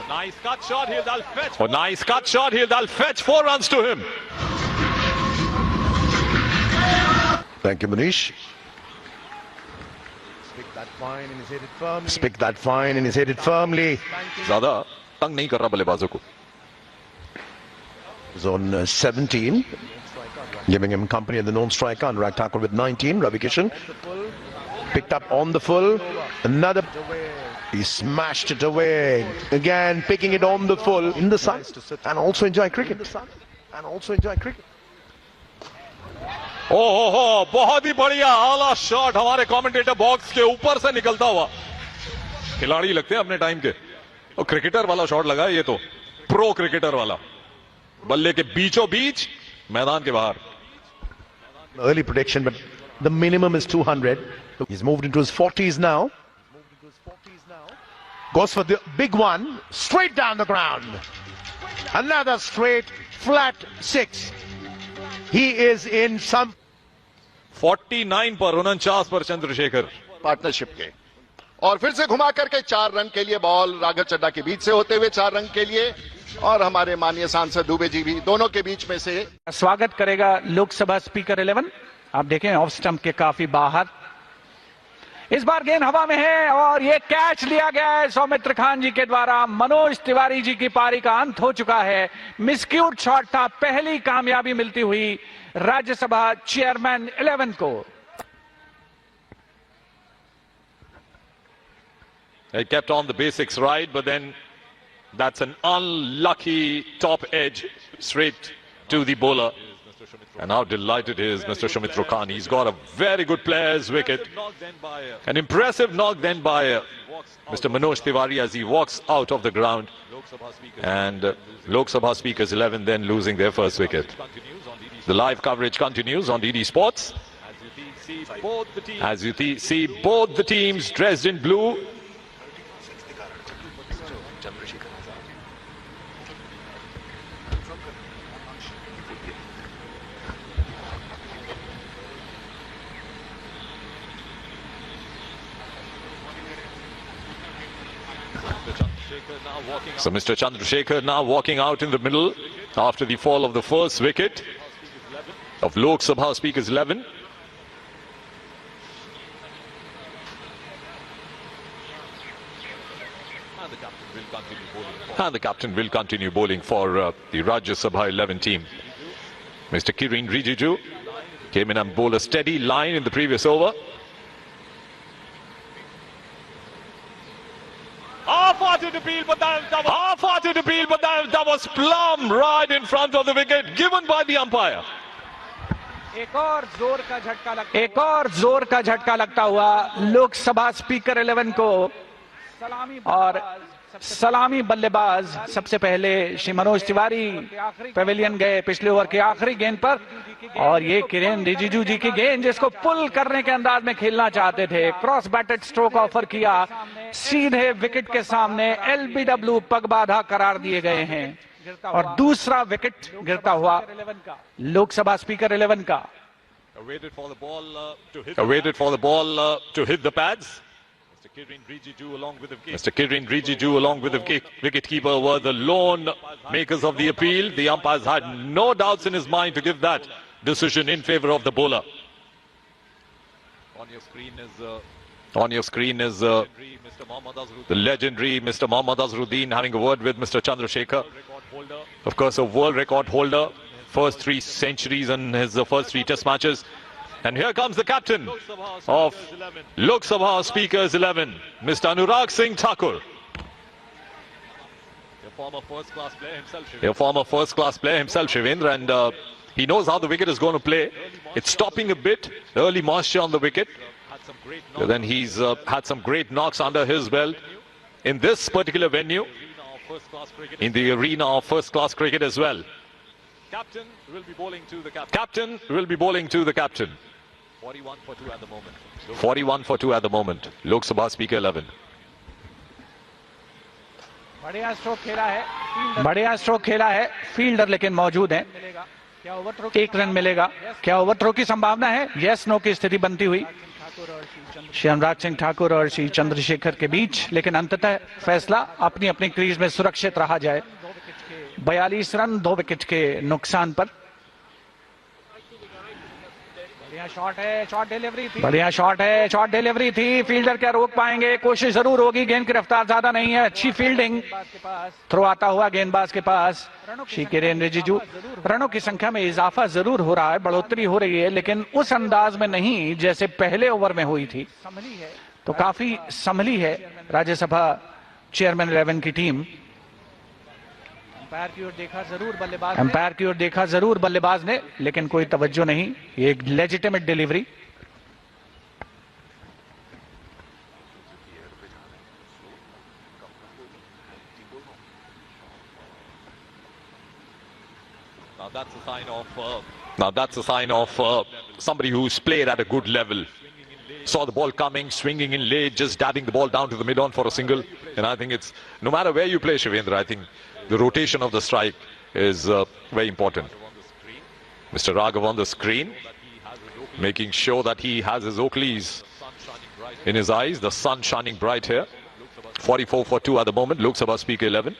Nice cut shot here, they'll fetch. Oh, nice cut shot here, they'll fetch 4 runs to him. Thank you, Manish. Spick that fine and he's hit it firmly. Spick that fine and he's hit it firmly. ज़्यादा तंग नहीं कर रहा बल्लेबाजों को. On 17, giving him company at the non-striker. Anurag Thakur with 19. Ravi Kishan picked up on the full. Another. He smashed it away. Again, picking it on the full in the sun and also enjoy cricket. ओहो बहुत ही बढ़िया आला shot हमारे commentator box के ऊपर से निकलता हुआ. खिलाड़ी लगते हैं अपने टाइम के. और क्रिकेटर वाला शॉट लगा ये तो प्रो क्रिकेटर वाला. बल्ले के बीचों बीच मैदान के बाहर. Early prediction, but the minimum is 200. He's moved into his 40s now. Goes for the big one, straight down the ground. Another straight, flat 6. He is in some 49 पर 49 पर चंद्रशेखर पार्टनरशिप के. और फिर से घुमा करके 4 रन के लिए बॉल राघव चड्ढा के बीच से होते हुए 4 रन के लिए. और हमारे माननीय सांसद दुबे जी भी दोनों के बीच में से स्वागत करेगा लोकसभा स्पीकर 11. आप देखें ऑफ स्टंप के काफी बाहर. इस बार गेंद हवा में है और ये कैच लिया गया है सौमित्र खान जी के द्वारा. मनोज तिवारी जी की पारी का अंत हो चुका है. मिसक्यूट शॉट था. पहली कामयाबी मिलती हुई राज्यसभा चेयरमैन 11 को. He kept on the basics right, but then that's an unlucky top edge straight to the bowler. And how delighted is Mr. Shumitra Khan. He's got a very good player's wicket. An impressive knock then by Mr. Manoj Tiwari as he walks out of the ground. And Lok Sabha Speakers 11 then losing their first wicket. The live coverage continues on DD Sports. As you see both the teams dressed in blue. So Mr. Chandrasekhar now walking out in the middle after the fall of the first wicket of Lok Sabha Speakers 11. And the captain will continue bowling for the Rajya Sabha 11 team. Mr. Kiren Rijiju came in and bowled a steady line in the previous over. Half-hearted appeal, but that was plumb right in front of the wicket given by the umpire. एक और जोर का झटका लगता हुआ Lok Sabha speaker 11 को. और सलामी बल्लेबाज सबसे पहले श्री मनोज तिवारी पेविलियन गए पिछले ओवर के आखिरी गेंद पर. और ये किरेन रिजिजू जी की गेंद जिसको पुल करने के अंदाज में खेलना चाहते थे. क्रॉस बैटेड स्ट्रोक ऑफर किया. सीधे विकेट के सामने एलबीडब्ल्यू पगबाधा करार दिए गए हैं. और दूसरा विकेट गिरता हुआ लोकसभा स्पीकर 11 का. Awaited for the ball to hit the pads. Mr. Kiren Rijiju along with the wicketkeeper were the lone makers of the appeal. The umpires had no doubts in his mind to give that decision in favor of the bowler. On your screen is the legendary Mr. Mohammad Azharuddin having a word with Mr. Chandrasekhar. Of course, a world record holder. First 3 centuries in his first 3 test matches. And here comes the captain of Lok Sabha Speakers 11, Mr. Anurag Singh Thakur. A former first-class player himself, Shivendra, and he knows how the wicket is going to play. It's stopping a bit, early moisture on the wicket. Then he's had some great knocks under his belt in this particular venue, in the arena of first-class cricket as well. Captain will be bowling to the captain. 41 for 2 at the moment. 41 for 2 at the moment. Lok Sabha Speaker 11. बढ़िया stroke खेला है. Fielder लेकिन मौजूद है. 1 run मिलेगा. क्या overthrow की संभावना है? यस नो की स्थिति बनती हुई. श्री अनुराग सिंह ठाकुर और श्री चंद्रशेखर के बीच, लेकिन अंततः फैसला अपनी अपनी क्रीज में सुरक्षित रहा जाए। 42 रन 2 विकेट के नुकसान पर। बढ़िया शॉट है, शॉट डिलीवरी थी, बढ़िया शॉट है, शॉट डिलीवरी थी। फील्डर क्या रोक पाएंगे? कोशिश जरूर होगी, गेंद की रफ्तार ज्यादा नहीं है, अच्छी फील्डिंग। थ्रो आता हुआ गेंदबाज के पास। श्री किरेन रिजिजू, रनों की संख्या में इजाफा जरूर हो रहा है, बढ़ोतरी हो रही है, लेकिन उस अंदाज में नहीं जैसे पहले ओवर में हुई थी। तो काफी संभली है राज्यसभा चेयरमैन 11 की टीम। अंपायर की ओर देखा जरूर बल्लेबाज ने, लेकिन कोई तवज्जो नहीं। ये एक legitimate delivery. Now that's a sign of somebody who's played at a good level. Saw the ball coming, swinging in late, just dabbing the ball down to the mid-on for a single. And I think it's, no matter where you play, Shivendra, I think the rotation of the strike is very important. Mr. Raghav on the screen, making sure that he has his Oakleys in his eyes. The sun shining bright here. 44 for 2 at the moment. Lok Sabha Speaker 11.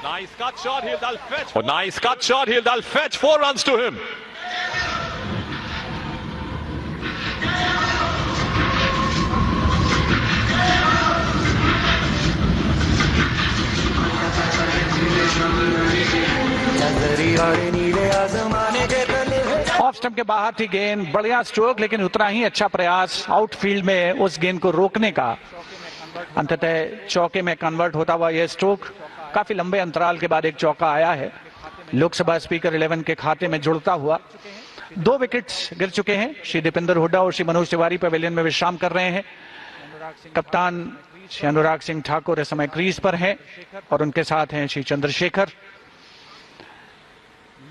Nice cut shot, they'll fetch. Oh, nice cut shot, they'll fetch 4 runs to him. Off stump के बाहर थी गेंद, बढ़िया stroke, लेकिन उतना ही अच्छा प्रयास outfield में उस गेंद को रोकने का। अंततः चौके में कन्वर्ट होता हुआ यह स्ट्रोक काफी लंबे अंतराल के बाद एक चौका आया है। लोकसभा स्पीकर 11 के खाते में जुड़ता हुआ 2 विकेट्स गिर चुके हैं। श्री दीपेंद्र हुड्डा और श्री मनोज तिवारी पवेलियन में विश्राम कर रहे हैं। कप्तान श्री अनुराग सिंह ठाकुर इस समय क्रीज पर हैं और उनके साथ हैं श्री चंद्रशेखर।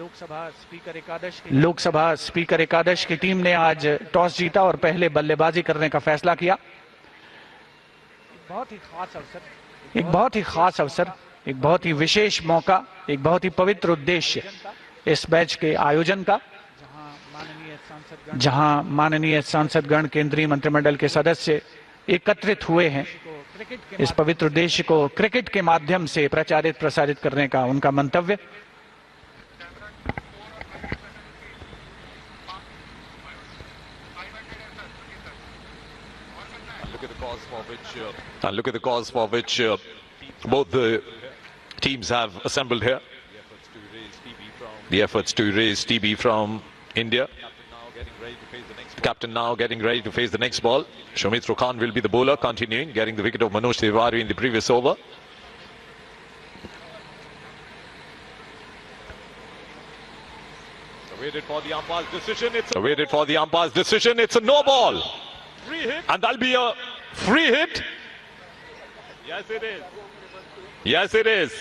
लोकसभा स्पीकर एकादश की टीम ने आज टॉस जीता और पहले बल्लेबाजी करने का फैसला किया। एक बहुत ही खास अवसर, एक बहुत ही विशेष मौका, एक बहुत ही पवित्र उद्देश्य इस मैच के आयोजन का, जहां माननीय सांसदगण, केंद्रीय मंत्रिमंडल के सदस्य एकत्रित हुए हैं। इस पवित्र उद्देश्य को क्रिकेट के माध्यम से प्रसारित करने का उनका मंतव्य। Look at the cause for which both the teams have assembled here. The efforts to raise TB from India. The captain now getting ready to face the next ball. Soumitra Khan will be the bowler, continuing, getting the wicket of Manoj Tiwari in the previous over. Awaited for the umpire's decision. It's a no ball. And that'll be a free hit. Yes, it is.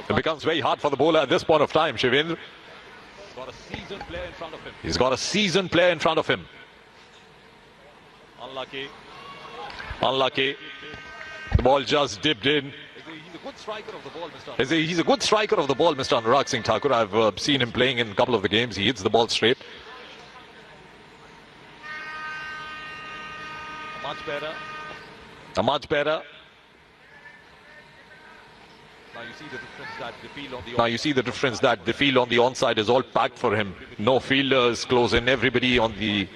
It becomes very hard for the bowler at this point of time, Shivendra. He's got a seasoned player in front of him. Unlucky. The ball just dipped in. He's a good striker of the ball, Mr. Anurag Singh Thakur. I've seen him playing in a couple of the games. He hits the ball straight. Much better. Now you see the difference that the field on the onside is all packed for him. No fielders close in. Everybody on the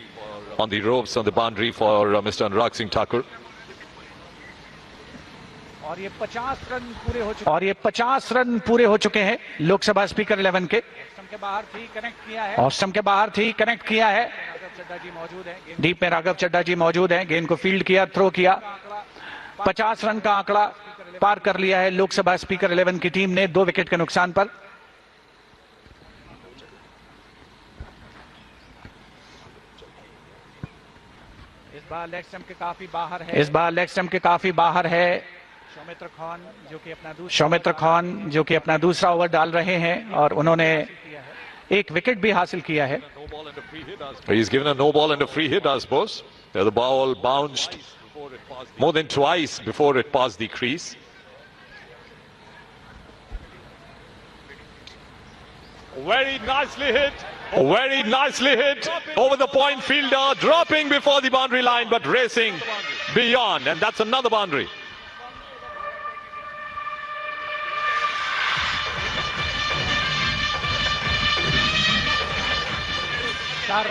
ropes, on the boundary for Mr. Anurag Singh Thakur. और ये 50 run पूरे हो चुके हैं Lok Sabha speaker 11 के। Off stump के बाहर थी, कनेक्ट किया है। डीप में राघव चड्डा जी मौजूद हैं। गेंद को फील्ड किया, थ्रो किया। 50 रन का आंकड़ा पार कर लिया है लोकसभा स्पीकर 11 की टीम ने 2 विकेट के नुकसान पर। इस बार लेग स्टंप के काफी बाहर है। सौमित्र खान जो कि अपना दूसरा ओवर डाल रहे हैं और उन्होंने एक विकेट भी हासिल किया है। He's given a no ball and a free hit, I suppose. The ball bounced more than twice before it passed the crease. Very nicely hit. Very nicely hit over the point fielder, dropping before the boundary line but racing beyond, and that's another boundary. चार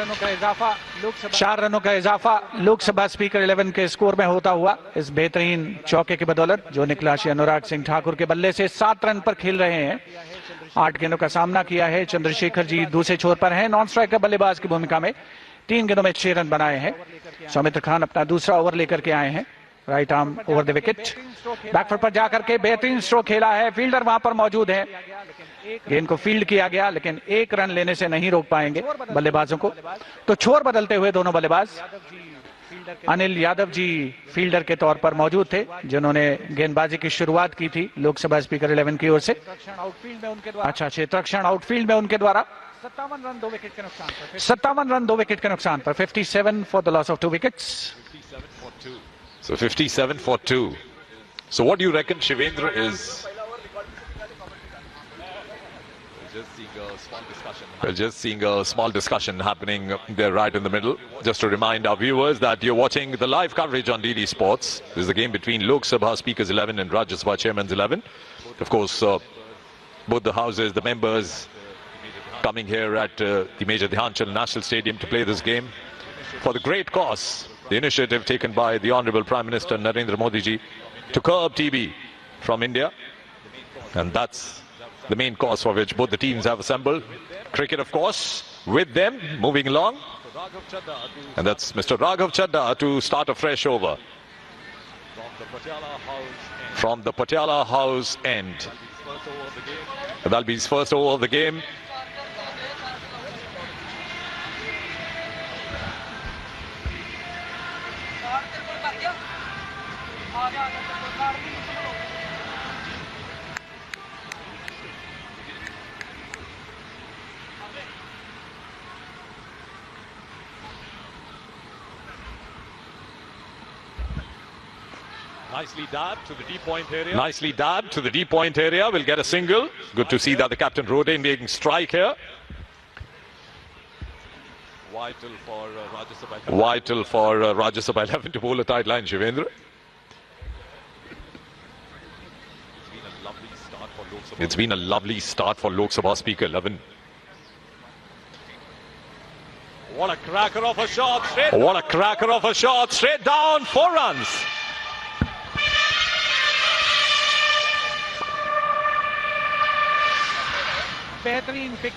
रनों का इजाफा Lok Sabha speaker 11 के score में होता हुआ इस बेहतरीन चौके की बदौलत जो निकला श्री अनुराग सिंह ठाकुर के बल्ले से 7 रन पर खेल रहे हैं। 8 गेंदों का सामना किया है। चंद्रशेखर जी दूसरे छोर पर हैं, नॉन स्ट्राइकर बल्लेबाज की भूमिका में। 3 गेंदों में 6 रन बनाए हैं। सौमित्र खान अपना दूसरा ओवर लेकर के आए हैं। Right arm over the wicket, back foot पर जाकर के बेहतरीन स्ट्रोक खेला है। फील्डर वहां पर मौजूद है। गेंद को फील्ड किया गया लेकिन 1 रन लेने से नहीं रोक पाएंगे बल्लेबाजों को। तो छोर बदलते हुए दोनों बल्लेबाज। अनिल यादव जी फील्डर के तौर पर मौजूद थे जिन्होंने गेंदबाजी की शुरुआत की थी लोकसभा स्पीकर 11 की ओर से। अच्छा, क्षेत्ररक्षण आउटफील्ड में उनके द्वारा 57 रन 2 विकेट के नुकसान पर 57 for the loss of 2 wickets. So 57 for 2. So what do you reckon, Shivendra, is... We're just seeing a small discussion happening there right in the middle. Just to remind our viewers that you're watching the live coverage on DD Sports. This is the game between Lok Sabha Speakers 11 and Rajya Sabha Chairman's 11. Of course, both the houses, the members coming here at the Major Dhyan Chand National Stadium to play this game for the great cause. The initiative taken by the Honorable Prime Minister Narendra Modi ji to curb TB from India. And that's the main cause for which both the teams have assembled. Cricket, of course, with them, moving along. And that's Mr. Raghav Chadda to start a fresh over. From the Patiala House end. That'll be his first over of the game. Nicely dabbed to the deep point area. Nicely dabbed to the deep point area. We'll get a single. Good to see that the captain rode in making strike here. Vital for Rajya Sabha. Vital for Rajya Sabha 11 to bowl a tight line, Shivendra. It's been a lovely start for Lok Sabha Speaker 11. What a cracker of a shot. What a cracker of a shot. Straight down, 4 runs. बेहतरीन pick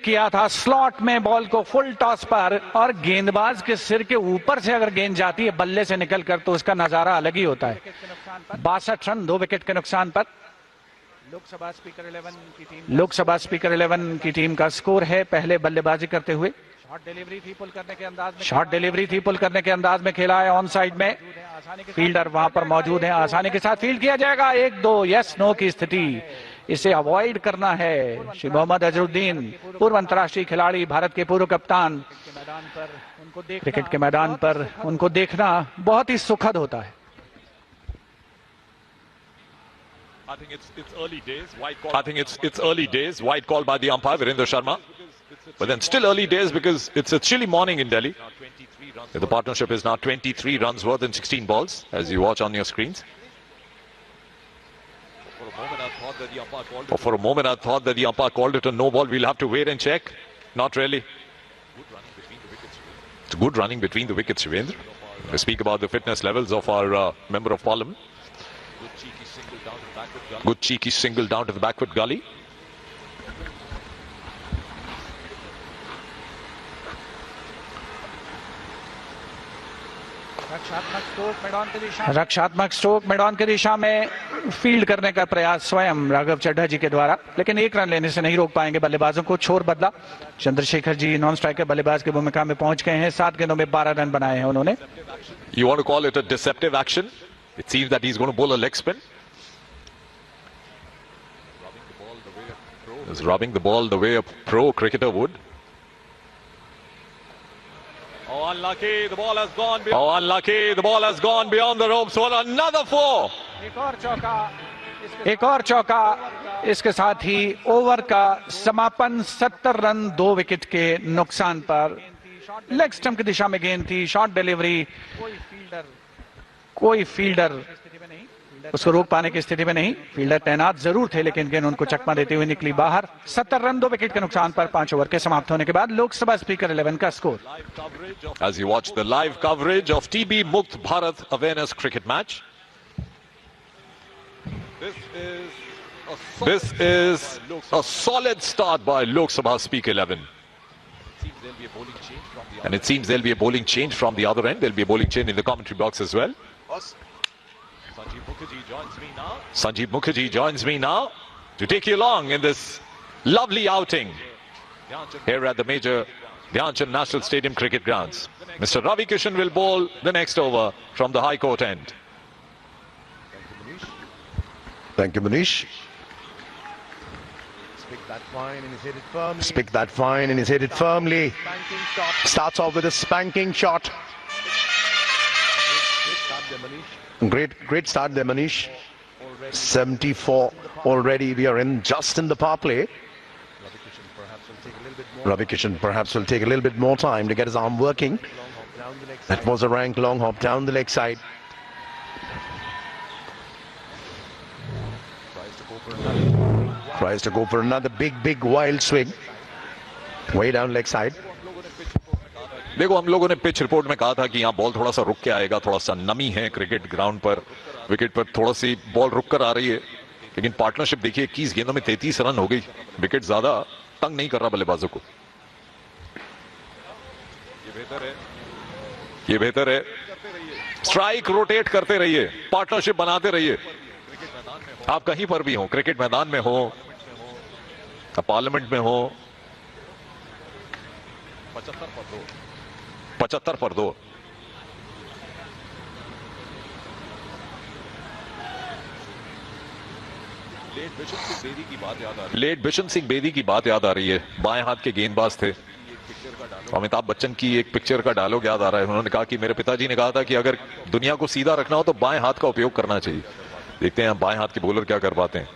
किया था slot में ball को full toss पर, और गेंदबाज के सिर के ऊपर से अगर गेंद जाती है बल्ले से निकलकर तो उसका नजारा अलग ही होता है। 62 रन 2 विकेट के नुकसान पर लोकसभा स्पीकर 11 की टीम का स्कोर है। पहले बल्लेबाजी करते हुए शॉर्ट डिलीवरी थी पुल करने के अंदाज में खेला है ऑन साइड में। फील्डर वहां पर मौजूद है, आसानी के साथ फील्ड किया जाएगा। 1-2 यस नो की स्थिति, इसे अवॉइड करना है। श्री मोहम्मद अजरुद्दीन पूर्व अंतर्राष्ट्रीय खिलाड़ी, भारत के पूर्व कप्तान, क्रिकेट के मैदान पर उनको देखना बहुत ही सुखद होता है। I think it's early days. White call by the umpire Virendra Sharma, but then still early days because it's a chilly morning in Delhi. The partnership is now 23 runs worth in 16 balls, as you watch on your screens. For a moment, I thought that the umpire called it a no ball. We'll have to wait and check. Not really. It's good running between the wickets, Shivendra. We speak about the fitness levels of our Member of Parliament. Good cheeky single down to the backward gully. रक्षात्मक stroke मैदान की दिशा में field करने का प्रयास स्वयं राघव चड्ढा जी के द्वारा, लेकिन 1 रन लेने से नहीं रोक पाएंगे बल्लेबाजों को। छोर बदला, चंद्रशेखर जी नॉन स्ट्राइकर बल्लेबाज की भूमिका में पहुंच गए हैं। 7 गेंदों में 12 रन बनाए हैं उन्होंने। You want to call it a deceptive action? It seems that he's going to bowl a leg spin. He's rubbing the ball the way a pro cricketer would. Oh, unlucky. The ball has gone beyond. Oh, unlucky. The ball has gone beyond the ropes. What another 4. एक और चौका एक और चौका, इसके साथ ही over का समापन 70 रन 2 विकेट के नुकसान पर। लेग स्टंप की दिशा में गेंद थी, शॉर्ट डिलीवरी, कोई फील्डर उसको रोक पाने की स्थिति में नहीं। फील्डर तैनात जरूर थे लेकिन गेंद उनको चकमा देते हुए निकली बाहर। 70 रन 2 विकेट के नुकसान पर 5 ओवर के समाप्त होने के बाद लोकसभा स्पीकर 11 का score. As you watch the live coverage of TB Mukt Bharat Awareness Cricket Match. This is a solid start by Lok Sabha Speaker 11. And it seems there'll be a bowling change from the other end. There'll be a bowling change in the commentary box as well. Sanjeev Mukherjee joins me now to take you along in this lovely outing here at the major Dhyan Chand National Stadium cricket grounds. Mr. Ravi Kishan will bowl the next over from the High Court end. Thank you, Manish. Spick that fine and he's hit it firmly. Spick that fine and he's hit it firmly. Spanking shot. Starts off with a spanking shot. Great start there, Manish. Great start there, Manish. 74 already. We are just in the power play. Ravi Kishan perhaps will take a little bit more time to get his arm working. That was a rank long hop down the leg side. Tries to go for another big wild swing. Way down leg side. देखो, हम लोगों ने pitch report में कहा था कि यहाँ ball थोड़ा सा रुक के आएगा, थोड़ा सा नमी है क्रिकेट ग्राउंड पर, विकेट पर थोड़ा सी बॉल रुक कर आ रही है, लेकिन पार्टनरशिप देखिए 21 गेंदों में 33 रन हो गई। विकेट ज्यादा तंग नहीं कर रहा बल्लेबाजों को। ये बेहतर है। स्ट्राइक रोटेट करते रहिए, पार्टनरशिप बनाते रहिए। आप कहीं पर भी हो, क्रिकेट मैदान में हो, पार्लियामेंट में हो, 75 पर 2। लेट बिशन सिंह बेदी की बात याद आ रही है। बाएं हाथ के गेंदबाज थे। अमिताभ बच्चन की एक पिक्चर का डायलॉग याद आ रहा है। उन्होंने कहा कि मेरे पिताजी ने कहा था कि अगर दुनिया को सीधा रखना हो तो बाएं हाथ का उपयोग करना चाहिए। देखते हैं बाएं हाथ के बॉलर क्या कर पाते हैं।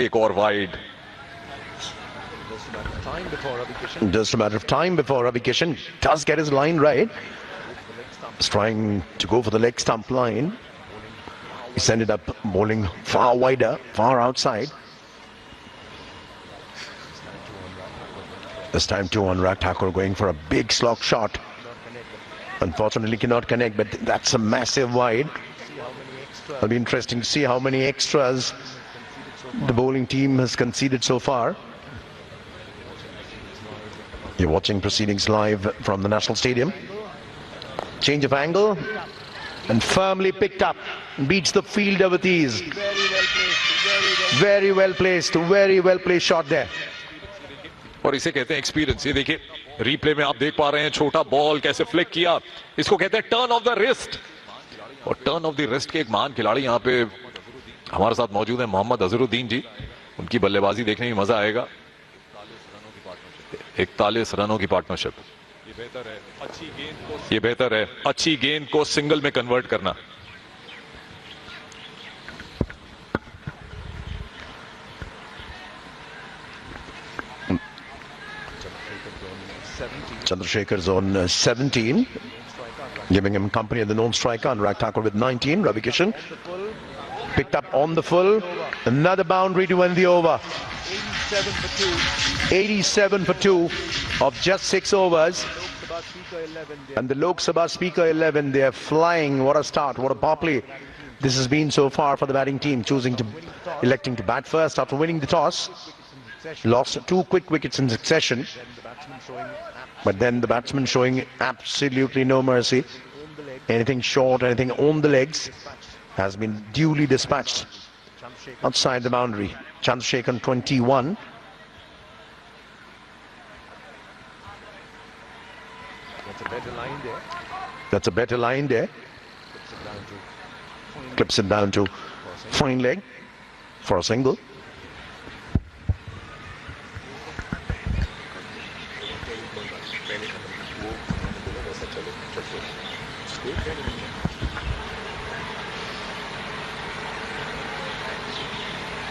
एक और wide. Just a matter of time before Ravi Kishan does get his line right. He's trying to go for the leg stump line. He's ended up bowling far wider, far outside. This time too Anurag Thakur going for a big slog shot. Unfortunately cannot connect, but that's a massive wide. It'll be interesting to see how many extras the bowling team has conceded so far. You're watching proceedings live from the National Stadium. Change of angle and firmly picked up. Beats the fielder with ease. Very well placed shot there. और इसे कहते हैं experience. ये देखिए replay में आप देख पा रहे हैं, छोटा बॉल कैसे फ्लिक किया। इसको कहते हैं टर्न ऑफ द रिस्ट। और टर्न ऑफ द रिस्ट के एक महान खिलाड़ी यहाँ पे हमारे साथ मौजूद है, मोहम्मद अजहरुद्दीन जी। उनकी बल्लेबाजी देखने में मजा आएगा। 41 रनों की पार्टनरशिप। ये बेहतर है अच्छी गेंद को सिंगल में कन्वर्ट करना। Chandrasekhar's on 17, giving him company at the non-striker. Anurag Thakur with 19. Ravi Kishan picked up on the full. Another boundary to end the over. 87 for 2 of just 6 overs. And the Lok Sabha Speaker 11, they are flying. What a start, what a power play this has been so far for the batting team, electing to bat first after winning the toss. Lost 2 quick wickets in succession. But then the batsman showing absolutely no mercy. Anything short, anything on the legs has been duly dispatched outside the boundary. Chandrasekhar 21. That's a better line there. Clips it down to fine leg for a single.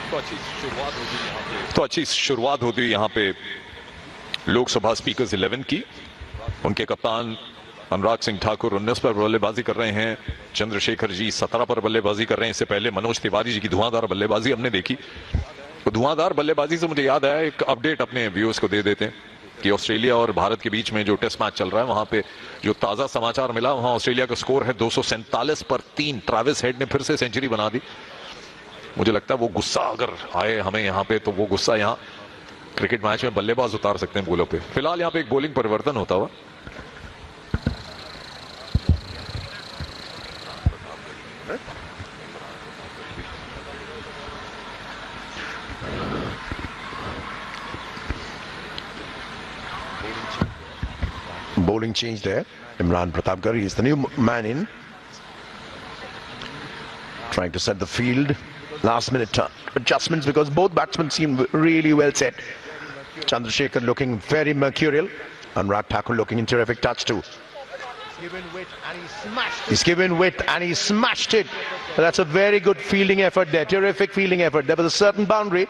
तो अच्छी शुरुआत होती है यहाँ पे Lok Sabha speakers 11 की। उनके कप्तान अनुराग सिंह ठाकुर 19 पर बल्लेबाजी कर रहे हैं, चंद्रशेखर जी 17 पर बल्लेबाजी कर रहे हैं। इससे पहले मनोज तिवारी जी की धुआंधार बल्लेबाजी हमने देखी। तो धुआंधार बल्लेबाजी से मुझे याद आया, एक अपडेट अपने व्यूअर्स को दे देते हैं कि ऑस्ट्रेलिया और भारत के बीच में जो टेस्ट मैच चल रहा है वहां पे जो ताजा समाचार मिला, वहां ऑस्ट्रेलिया का स्कोर है 247 पर 3। ट्रेविस हेड ने फिर से सेंचुरी बना दी। मुझे लगता है वो गुस्सा अगर आए हमें यहाँ पे, तो वो गुस्सा यहाँ क्रिकेट मैच में बल्लेबाज उतार सकते हैं बॉलों पे। फिलहाल यहाँ पे एक बॉलिंग परिवर्तन होता हुआ। Bowling change there. Imran Pratapgarh is the new man in. Trying to set the field. Last minute adjustments because both batsmen seem really well set. Chandrasekhar looking very mercurial. Anurag Thakur looking in terrific touch too. Given width and he smashed it. He's given width and he smashed it. That's a very good fielding effort there. Terrific fielding effort. There was a certain boundary,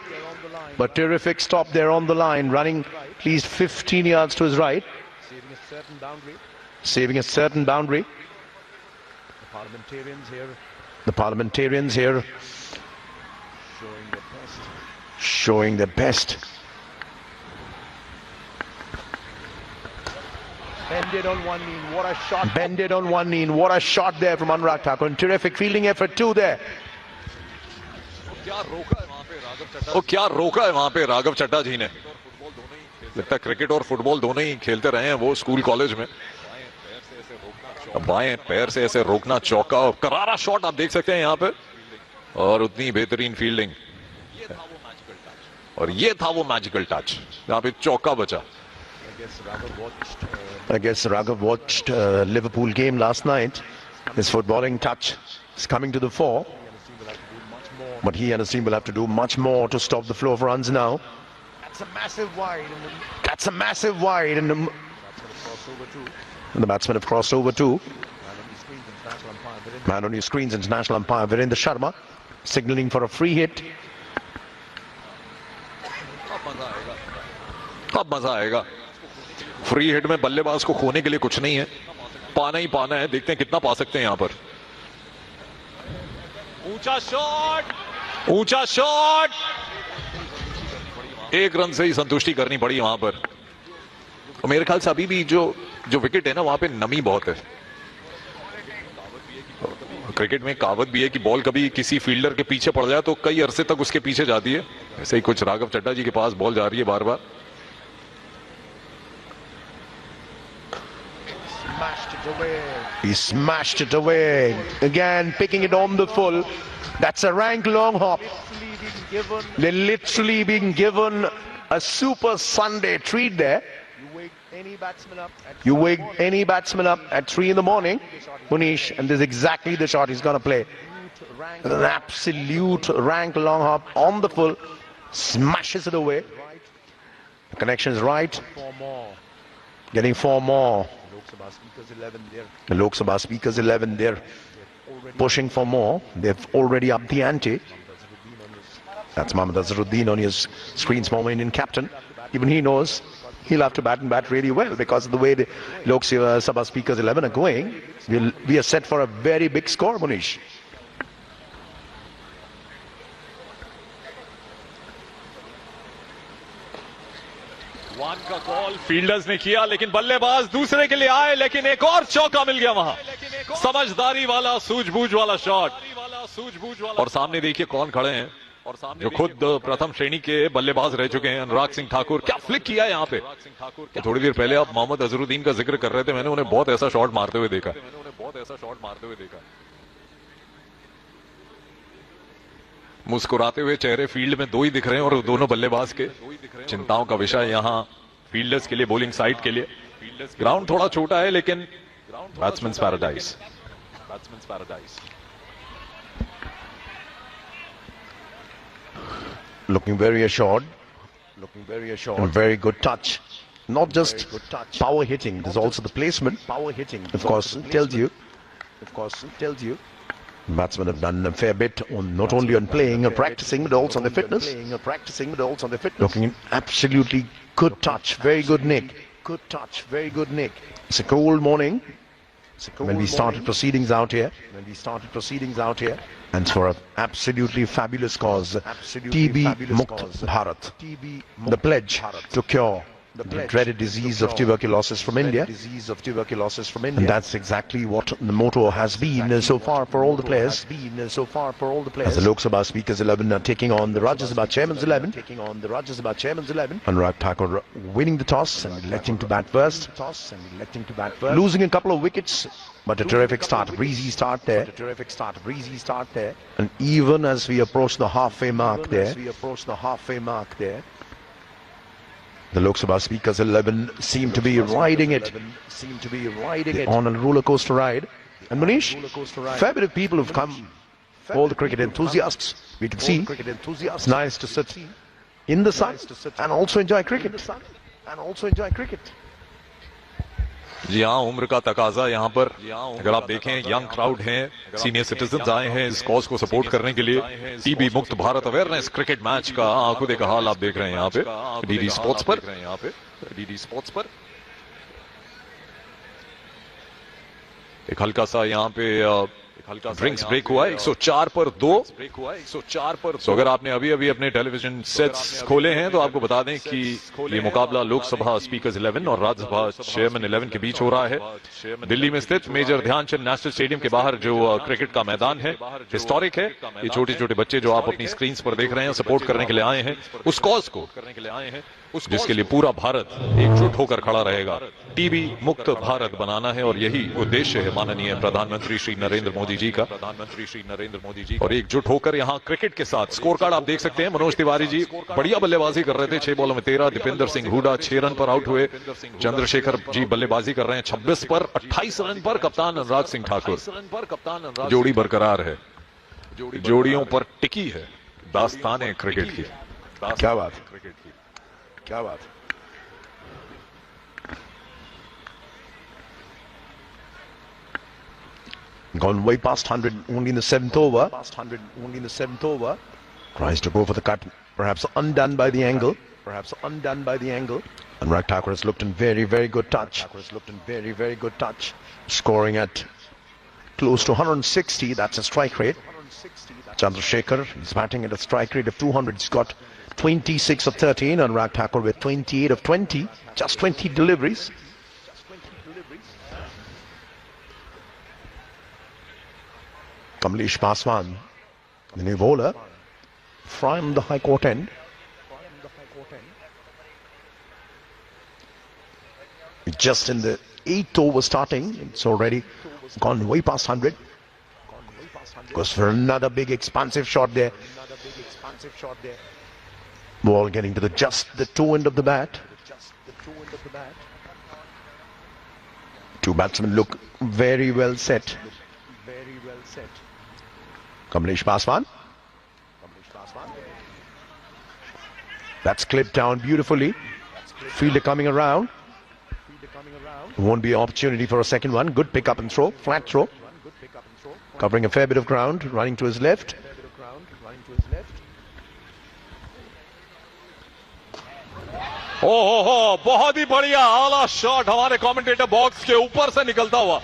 but terrific stop there on the line. Running at least 15 yards to his right. Saving a certain boundary. Saving a certain boundary. The parliamentarians here The parliamentarians here showing their best. showing their best. Bended on one knee. What a shot. Bended on one knee. What a shot there from Anurag Thakur. And terrific fielding effort too there. वो क्या रोका है वहां पे राघव चड्ढा जी ने। लगता है cricket और फुटबॉल दोनों ही खेलते रहे हैं वो स्कूल कॉलेज में। बाएं पैर से ऐसे रोकना, चौका और करारा शॉट आप देख सकते हैं यहाँ पे, और उतनी बेहतरीन फील्डिंग। और ये था वो मैजिकल टच, यहाँ पे चौका बचा। I guess Raghav watched Liverpool game last night. His footballing touch is coming to the fore. But he and his team will have to do much more to stop the flow of runs now. That's a massive wide. That's a massive wide. And the batsmen have crossed over too. Man on your screens, international umpire Virendra Sharma signaling for a free hit. अब मजा आएगा। Free hit में बल्लेबाज को खोने के लिए कुछ नहीं है, पाना ही पाना है। देखते हैं कितना पा सकते हैं यहाँ पर। ऊंचा शॉट, ऊंचा शॉट। एक रन से ही संतुष्टि करनी पड़ी वहां पर। और मेरे ख्याल से अभी भी जो विकेट है ना, वहां पे नमी बहुत है। क्रिकेट में कहावत भी है कि बॉल कभी किसी फील्डर के पीछे पड़ जाए तो कई अरसे तक उसके पीछे जाती है। ऐसे ही कुछ राघव चड्ढा जी के पास बॉल जा रही है बार बार। He smashed it away. Again, picking it on the full. That's a rank long hop. They're literally being given a super Sunday treat there. You wake any batsman up at You wake any batsman up at 3 in the morning, Munish, and this is exactly the shot he's going to play. An absolute rank long hop on the full. Smashes it away. The connection is right. 4 more. Getting 4 more. Lok Sabha speakers 11 there. The Lok Sabha speakers 11, they're pushing for more. They've already upped the ante. That's Mohammad Azharuddin on his screens, former Indian captain. Even he knows he'll have to bat and bat really well because of the way the Lok Sabha speakers 11 are going. We are set for a very big score, Munish. One का call fielders ने किया, लेकिन बल्लेबाज दूसरे के लिए आए, लेकिन एक और चौका मिल गया वहां। समझदारी वाला, सूझबूझ वाला शॉट। और सामने देखिए कौन खड़े हैं, और सामने जो खुद प्रथम श्रेणी के बल्लेबाज रह चुके हैं, अनुराग सिंह ठाकुर। क्या फ्लिक किया है यहाँ पे। थोड़ी देर पहले आप मोहम्मद अजहरुद्दीन का जिक्र कर रहे थे, मैंने उन्हें बहुत ऐसा शॉट मारते हुए देखा। मुस्कुराते हुए चेहरे फील्ड में 2 ही दिख रहे हैं, और दोनों बल्लेबाज के चिंताओं का विषय यहाँ फील्डर्स के लिए, बॉलिंग साइड के लिए। ग्राउंड थोड़ा छोटा है, लेकिन batsmen paradise. Looking very assured. And very good touch. Not just power hitting, there's also the placement. Of course, it tells you Batsmen have done a fair bit on not only on playing or practicing, but also on their fitness. Looking absolutely good touch, very good nick. Good touch, very good nick. It's a cold morning when we started proceedings out here. And for an absolutely fabulous cause, TB Mukt Bharat, the pledge to cure the dreaded disease of tuberculosis from India. And that's exactly what the motto has been so far for all the players. As the Lok Sabha Speakers 11 are taking on the Rajya Sabha Chairman's 11. Anurag Thakur winning the toss and electing to bat first. Losing a couple of wickets, but a terrific start, a breezy start there. And even as we approach the halfway mark there, the Lok Sabha Speakers 11 seem to be riding it on a roller coaster ride. And Manish, fair bit of people have come, all the cricket enthusiasts, we can see. It's nice to sit in the sun and also enjoy cricket. जी हाँ, उम्र का तकाजा यहाँ पर अगर आप देखें young crowd हैं, सीनियर सिटीजन्स आए हैं इस कॉज को सपोर्ट करने के लिए। टीबी मुक्त भारत अवेयरनेस क्रिकेट मैच का आंखों देखा हाल आप देख रहे हैं यहाँ पे डीडी स्पोर्ट्स पर। एक हल्का सा यहाँ पे ड्रिंक्स ब्रेक हुआ है, 104 पर 2। तो अगर आपने अभी अभी अपने टेलीविजन सेट्स खोले हैं तो आपको बता दें कि ये मुकाबला लोकसभा स्पीकर्स 11 और राज्यसभा चेयरमैन 11 के बीच हो रहा है। दिल्ली में स्थित मेजर ध्यानचंद नेशनल स्टेडियम के बाहर जो क्रिकेट का मैदान है, हिस्टोरिक है। ये छोटे छोटे बच्चे जो आप अपनी स्क्रीन पर देख रहे हैं सपोर्ट करने के लिए आए हैं उस कॉज को, जिसके लिए पूरा भारत एकजुट होकर खड़ा रहेगा। टीबी मुक्त भारत बनाना है और यही उद्देश्य है माननीय प्रधानमंत्री श्री नरेंद्र मोदी जी का। और एकजुट होकर यहाँ क्रिकेट के साथ स्कोर कार्ड आप देख सकते हैं। मनोज तिवारी जी बढ़िया बल्लेबाजी कर रहे थे, 6 बॉलों में 13। दीपेंद्र सिंह हुडा 6 रन पर आउट हुए। चंद्रशेखर जी बल्लेबाजी कर रहे हैं 26 पर 28 रन पर। कप्तान अनुराग सिंह ठाकुर, जोड़ी बरकरार है, जोड़ियों पर टिकी है दास्तान है क्रिकेट की। क्या बात। Gone way past 100 only in the 7th over. Tries to go for the cut, perhaps undone by the angle. Anurag Thakur has looked in very, very good touch. Scoring at close to 160, that's a strike rate. Chandrasekhar is batting at a strike rate of 200. He's got 26 of 13. Anurag Thakur with 28 of 20. Just 20 deliveries. Kamlesh Paswan, the new bowler from the High Court end. Just in the 8th over starting, it's already gone way past 100. Goes for another big expansive shot there. Ball getting to just the toe end of the bat. Two batsmen look very well set. Kamlesh Paswan. That's clipped down beautifully. Fielder coming around. Won't be an opportunity for a second one. Good pick up and throw. Flat throw. Covering a fair bit of ground. Running to his left. हो बहुत ही बढ़िया आला shot हमारे commentator box के ऊपर से निकलता हुआ।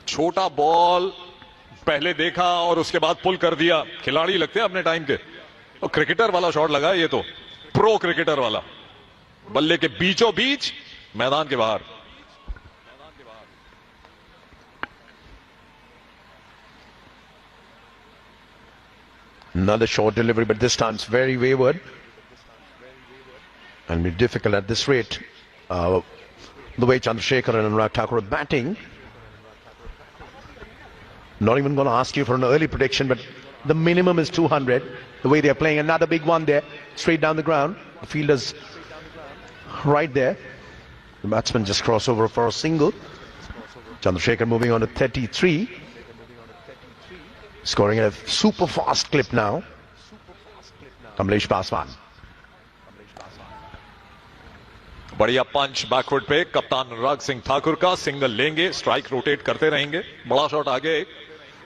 छोटा बॉल पहले देखा और उसके बाद पुल कर दिया। खिलाड़ी लगते हैं अपने टाइम के। और क्रिकेटर वाला शॉट लगा, ये तो प्रो क्रिकेटर वाला, बल्ले के बीचों बीच मैदान के बाहर। Another short delivery, but this time it's very wayward and be difficult at this rate. The way Chandrasekhar and Anurag Thakur are batting. Not even going to ask you for an early prediction, but the minimum is 200. The way they're playing, another big one there, straight down the ground. The fielder's right there. The batsman just cross over for a single. Chandrasekhar moving on to 33. Scoring at a super fast clip now. Kamlesh Paswan. बढ़िया पंच backward पे कप्तान अनुराग सिंह ठाकुर का, single लेंगे, strike rotate करते रहेंगे। बड़ा shot आगे।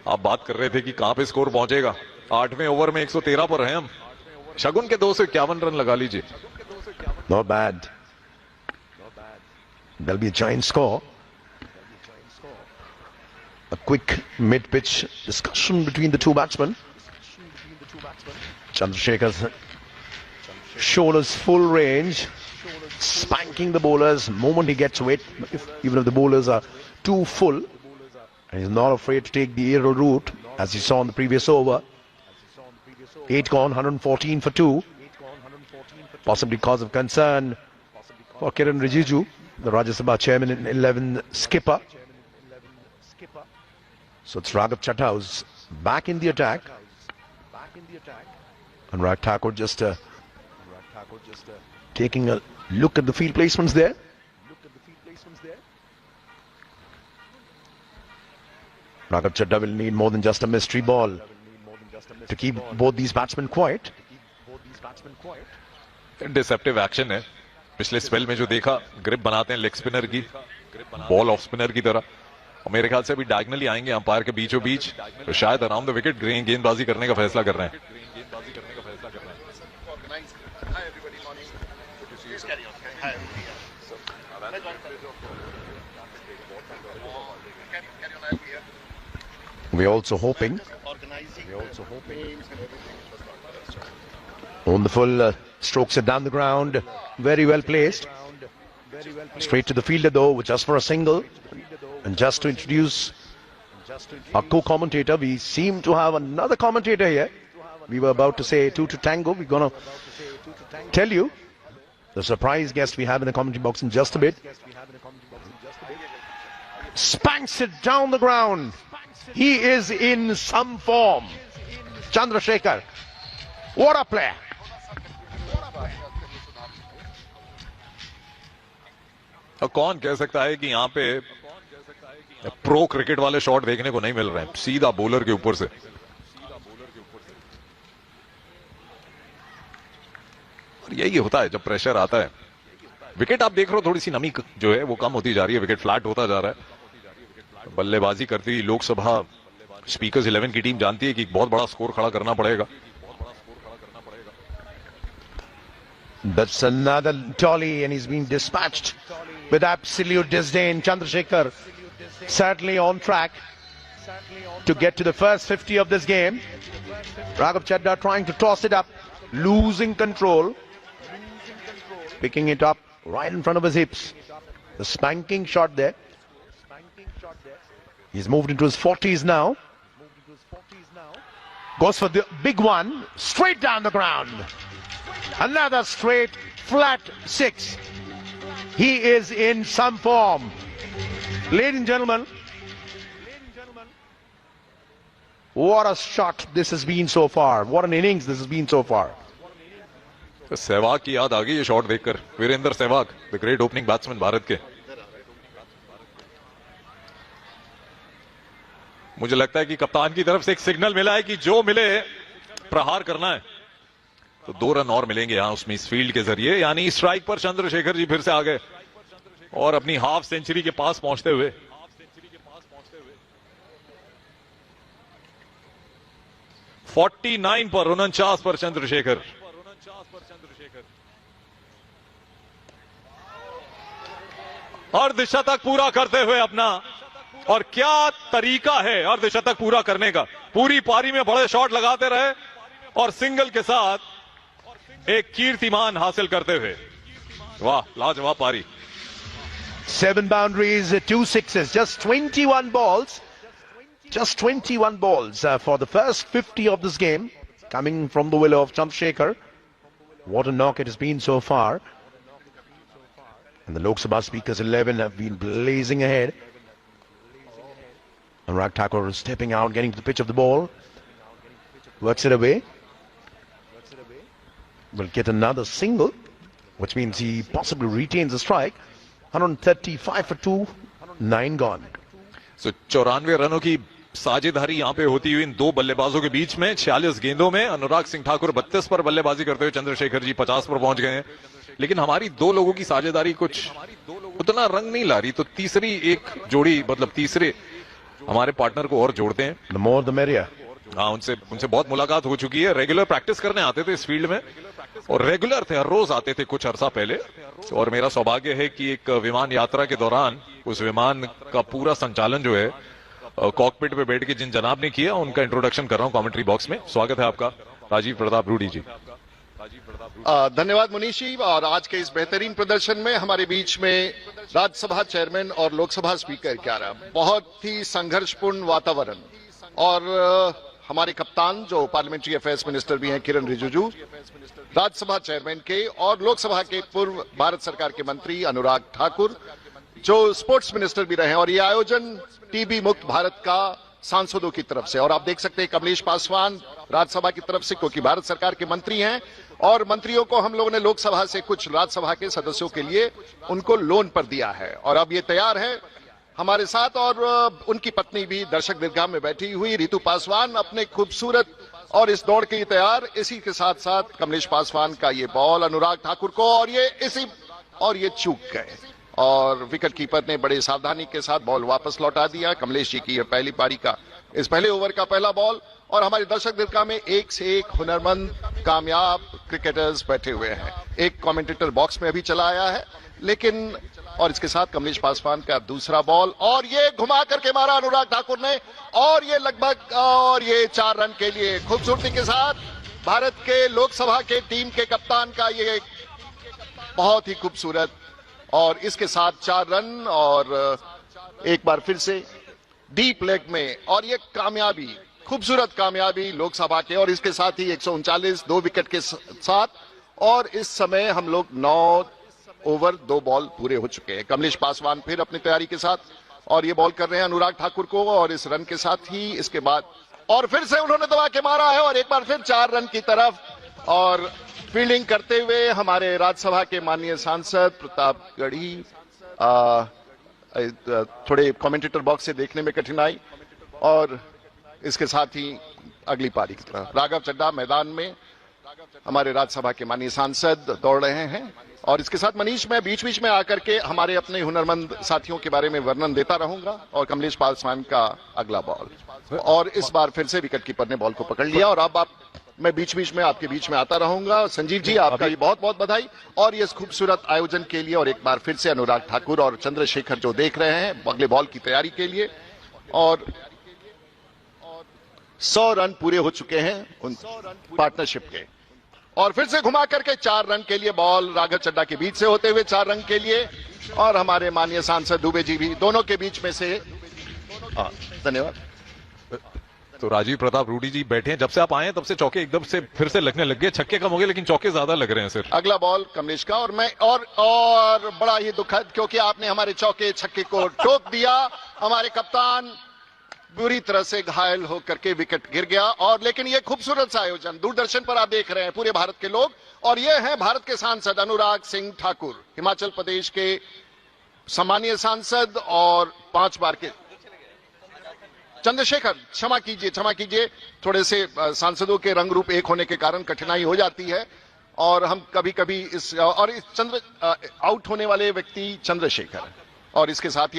आप बात कर रहे थे कि कहां पे स्कोर पहुंचेगा। 8वें ओवर में 113 पर हैं हम। शगुन के 251 रन लगा लीजिए। Not bad. There'll be a giant score. A quick mid-pitch discussion between the two batsmen. Chandrasekhar's shoulders full range, spanking the bowlers moment he gets away. Even if the bowlers are too full, and he's not afraid to take the aerial route, as you saw in the previous over. 8 gone, 114 for 2. Possibly cause of concern for Kiran Rijiju, the Rajya Sabha chairman and 11 skipper. So it's Raghav Chadha who's back in the attack. And Anurag Thakur just taking a look at the field placements there. Raghav Chadha will need more than just a mystery ball to keep both these batsmen quiet. Deceptive action है। पिछले spell में जो देखा, grip बनाते हैं leg spinner की, ball off spinner की तरह, और मेरे ख्याल से अभी डायगनली आएंगे अंपायर के बीचों बीच, तो शायद अराउंड द विकेट गेंदबाजी करने का फैसला कर रहे हैं। We're also hoping on the full strokes are down the ground, very well placed. Straight to the fielder though, just for a single. And just to introduce our co-commentator, we seem to have another commentator here. We were about to say 2 to tango. We're going to tell you the surprise guest we have in the commentary box in just a bit. Spanks it down the ground. He is in some form. Chandrasekhar. What a player. और कौन कह सकता है कि यहाँ पे pro cricket वाले shot देखने को नहीं मिल रहे हैं, सीधा बॉलर के ऊपर से। और यही होता है जब प्रेशर आता है। विकेट आप देख रहे हो, थोड़ी सी नमी जो है वो कम होती जा रही है, विकेट फ्लैट होता जा रहा है। बल्लेबाजी करती हुई लोकसभा स्पीकर्स 11 की टीम जानती है कि बहुत बड़ा स्कोर खड़ा करना पड़ेगा। That's another dolly and he's being dispatched with absolute disdain. Chandrasekhar certainly on track to get to the first 50 of this game. Raghav Chadha trying to toss it up, losing control, picking it up right in front of his hips. The spanking shot there. He's moved into his 40s now. Goes for the big one, straight down the ground. Another straight, flat 6. He is in some form. Ladies and gentlemen, what a shot this has been so far. What an innings this has been so far. Sehwag की याद आ गई ये shot देखकर। Virender Sehwag, the great opening batsman Bharat के। मुझे लगता है कि कप्तान की तरफ से एक सिग्नल मिला है कि जो मिले प्रहार करना है। तो 2 रन और मिलेंगे यहां उसमें इस फील्ड के जरिए, यानी स्ट्राइक पर चंद्रशेखर जी फिर से आ गए और अपनी हाफ सेंचुरी के पास पहुंचते हुए। $49 पर 49 पर चंद्रशेखर। अर्धशतक पूरा करते हुए अपना, और क्या तरीका है अर्धशतक पूरा करने का। पूरी पारी में बड़े शॉट लगाते रहे और सिंगल के साथ एक कीर्तिमान हासिल करते हुए। वाह, लाजवाब पारी। 7 boundaries, 2 sixes, just 21 balls. Just 21 balls for the first 50 of this game, coming from the willow of Chandrasekhar. What a knock it has been so far. And the Lok Sabha speakers 11 have been blazing ahead. Anurag Thakur stepping out, getting to the pitch of the ball. Works it away. Will get another single, which means he possibly retains the strike. 135 for 2, 9 gone. So 94 रनों की साझेदारी यहां पे होती हुई इन दो बल्लेबाजों के बीच में 46 गेंदों में अनुराग सिंह ठाकुर 32 पर बल्लेबाजी करते हुए चंद्रशेखर जी 50 पर पहुंच गए हैं। लेकिन हमारी दो लोगों की साझेदारी कुछ उतना रंग नहीं ला रही, तो तीसरी एक जोड़ी मतलब तीसरे हमारे पार्टनर को और जोड़ते हैं। The more the merrier. हाँ, उनसे बहुत मुलाकात हो चुकी है। रेगुलर प्रैक्टिस करने आते थे इस फील्ड में और रेगुलर थे, हर रोज आते थे कुछ अरसा पहले। और मेरा सौभाग्य है कि एक विमान यात्रा के दौरान उस विमान का पूरा संचालन जो है कॉकपिट पे बैठ के जिन जनाब ने किया, उनका इंट्रोडक्शन कर रहा हूं कमेंट्री बॉक्स में। स्वागत है आपका, राजीव प्रताप रूडी जी। धन्यवाद मुनीष जी। और आज के इस बेहतरीन प्रदर्शन में हमारे बीच में राज्यसभा चेयरमैन और लोकसभा स्पीकर क्या रहा, बहुत ही संघर्षपूर्ण वातावरण। और हमारे कप्तान जो पार्लियामेंट्री अफेयर्स मिनिस्टर भी हैं किरण रिजिजू, राज्यसभा चेयरमैन के और लोकसभा के पूर्व भारत सरकार के मंत्री अनुराग ठाकुर जो स्पोर्ट्स मिनिस्टर भी रहे हैं। और ये आयोजन टीबी मुक्त भारत का सांसदों की तरफ से, और आप देख सकते हैं कमलेश पासवान राज्यसभा की तरफ से क्योंकि भारत सरकार के मंत्री हैं, और मंत्रियों को हम लोगों ने लोकसभा से कुछ राज्यसभा के सदस्यों के लिए उनको लोन पर दिया है। और अब ये तैयार है हमारे साथ, और उनकी पत्नी भी दर्शक दीर्घा में बैठी हुई रितु पासवान अपने खूबसूरत और इस दौड़ के लिए तैयार। इसी के साथ साथ कमलेश पासवान का ये बॉल अनुराग ठाकुर को, और ये चूक गए और विकेट कीपर ने बड़े सावधानी के साथ बॉल वापस लौटा दिया। कमलेश जी की यह पहली पारी का इस पहले ओवर का पहला बॉल, और हमारे दर्शक दीर्घा में एक से एक हुनरमंद कामयाब क्रिकेटर्स बैठे हुए हैं। एक कमेंटेटर बॉक्स में अभी चला आया है, लेकिन और इसके साथ कमलेश पासवान का दूसरा बॉल, और ये घुमा करके मारा अनुराग ठाकुर ने, और ये लगभग और ये 4 रन के लिए खूबसूरती के साथ भारत के लोकसभा के टीम के कप्तान का ये बहुत ही खूबसूरत, और इसके साथ 4 रन। और एक बार फिर से डीप लेग में, और ये कामयाबी, खूबसूरत कामयाबी लोकसभा के, और इसके साथ ही 139 2 विकेट के साथ। और इस समय हम लोग 9 ओवर 2 बॉल पूरे हो चुके हैं। कमलेश पासवान फिर अपनी तैयारी के साथ, और ये बॉल कर रहे हैं अनुराग ठाकुर को, और इस रन के साथ ही इसके बाद और फिर से उन्होंने दबा के मारा है, और एक बार फिर 4 रन की तरफ। और फील्डिंग करते हुए हमारे राज्यसभा के माननीय सांसद प्रतापगढ़ी, थोड़े कमेंटेटर बॉक्स से देखने में कठिनाई। और इसके साथ ही अगली पारी की तरफ राघव चड्ढा मैदान में हमारे राज्यसभा के माननीय सांसद दौड़ रहे हैं। और इसके साथ मनीष, मैं बीच बीच में आकर के हमारे अपने हुनरमंद साथियों के बारे में वर्णन देता रहूंगा। और कमलेश पासवान का अगला बॉल, और इस बार फिर से विकेट कीपर ने बॉल को पकड़ लिया। और अब मैं बीच बीच में आपके बीच में आता रहूंगा। संजीव जी, आपका भी बहुत बहुत बधाई और ये खूबसूरत आयोजन के लिए। और एक बार फिर से अनुराग ठाकुर और चंद्रशेखर जो देख रहे हैं अगले बॉल की तैयारी के लिए, और 100 रन पूरे हो चुके हैं उन पार्टनरशिप के। और फिर से घुमा करके 4 रन के लिए बॉल राघव चड्ढा के बीच से होते हुए 4 रन के लिए, और हमारे माननीय सांसद दुबे जी भी दोनों के बीच में से। धन्यवाद। तो राजीव प्रताप रूडी जी बैठे हैं, जब से आप आए हैं तब से चौके एकदम से फिर से लगने लग गए। छक्के कम हो गए लेकिन चौके ज्यादा लग रहे हैं सर। अगला बॉल कमलेश का, और मैं और बड़ा ही दुखद, क्योंकि आपने हमारे चौके छक्के को टोक दिया। हमारे कप्तान बुरी तरह से घायल होकर के विकेट गिर गया। और लेकिन ये खूबसूरत सा आयोजन दूरदर्शन पर आप देख रहे हैं पूरे भारत के लोग, और ये हैं भारत के सांसद अनुराग सिंह ठाकुर, हिमाचल प्रदेश के सम्मानीय सांसद और 5 बार के चंद्रशेखर, क्षमा कीजिए, थोड़े से सांसदों के रंग रूप एक होने के कारण कठिनाई हो जाती है, और हम कभी कभी आउट होने वाले व्यक्ति चंद्रशेखर, और इसके साथ ही